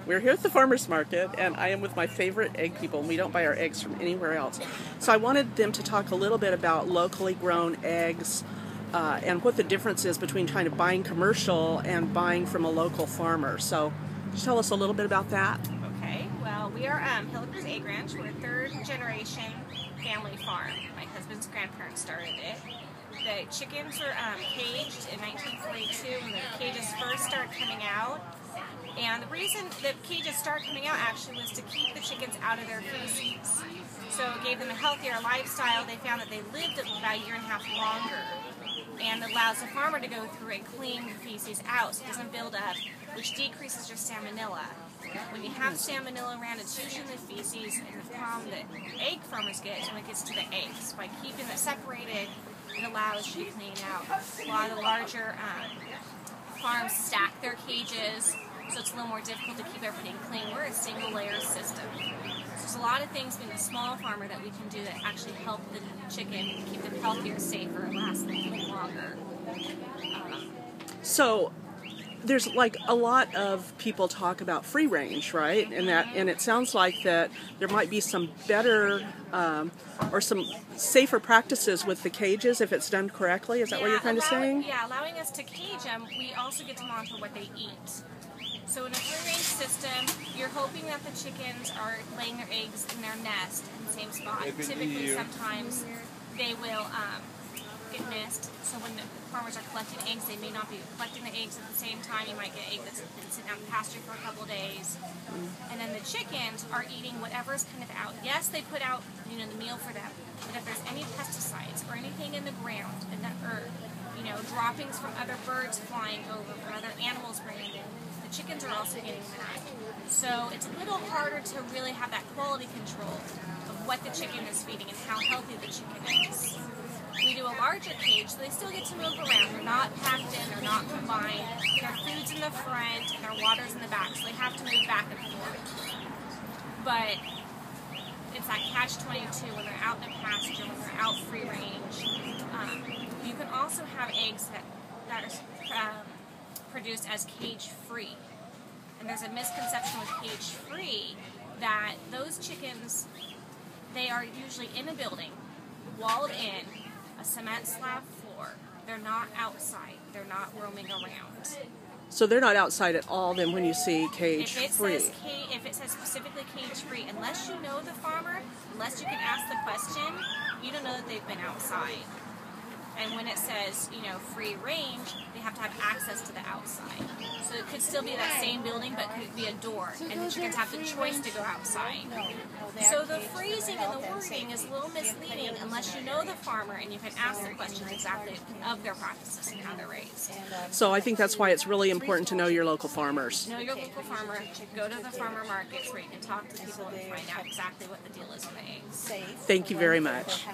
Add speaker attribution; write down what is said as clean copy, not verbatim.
Speaker 1: We're here at the farmer's market, and I am with my favorite egg people, and we don't buy our eggs from anywhere else. So I wanted them to talk a little bit about locally grown eggs and what the difference is between trying to buying commercial and buying from a local farmer. So just tell us a little bit about that.
Speaker 2: Okay, well, we are Hillikers Egg Ranch. We're a third generation family farm. My husband's grandparents started it. The chickens were caged in 1942 when the cages first started coming out. And the reason the cages started coming out actually was to keep the chickens out of their feces. So it gave them a healthier lifestyle. They found that they lived about a year and a half longer. And it allows the farmer to go through and clean the feces out so it doesn't build up, which decreases your salmonella. When you have salmonella around, it's usually in the feces, and the problem that egg farmers get is when it gets to the eggs. By keeping it separated, it allows you to clean out. A lot of the larger farms stack their cages, so it's a little more difficult to keep everything clean. We're a single layer system. So there's a lot of things being a small farmer that we can do that actually help the chicken keep them healthier, safer, and last them a little longer.
Speaker 1: So there's like a lot of people talk about free range, right? And it sounds like that there might be some better or some safer practices with the cages if it's done correctly. Is that what you're kind of saying?
Speaker 2: Yeah, allowing us to cage them, we also get to monitor what they eat. So in a free range system, you're hoping that the chickens are laying their eggs in their nest in the same spot. Typically, sometimes they will get missed. So when the farmers are collecting eggs, they may not be collecting the eggs at the same time. You might get an egg that's been sitting out in pasture for a couple of days. And then the chickens are eating whatever's kind of out. Yes, they put out the meal for them, but if there's any pesticides or anything in the ground, in the earth, droppings from other birds flying over, from other animals bringing in, the chickens are also getting that. So it's a little harder to really have that quality control of what the chicken is feeding and how healthy the chicken is. We do a larger cage, so they still get to move around. They're not packed in, they're not combined. Their food's in the front and their water's in the back, so they have to move back and forth. But it's that catch-22 when they're out in the pasture, when they're out free range. You can also have eggs that are produced as cage-free. And there's a misconception with cage-free that those chickens, they are usually in a building, walled in, a cement slab floor. They're not outside. They're not roaming around.
Speaker 1: So they're not outside at all then when you see cage-free?
Speaker 2: If it says specifically cage-free, unless you know the farmer, unless you can ask the question, you don't know that they've been outside. And when it says, free range, they have to have access to the outside. So it could still be that same building, but could be a door, and the chickens have the choice to go outside. So the freezing and the wording is a little misleading unless you know the farmer and you can ask the questions exactly of their practices and how they're raised.
Speaker 1: So I think that's why it's really important to know your local farmers.
Speaker 2: Know your local farmer. Go to the farmer markets where you can talk to people and find out exactly what the deal is with the eggs.
Speaker 1: Thank you very much.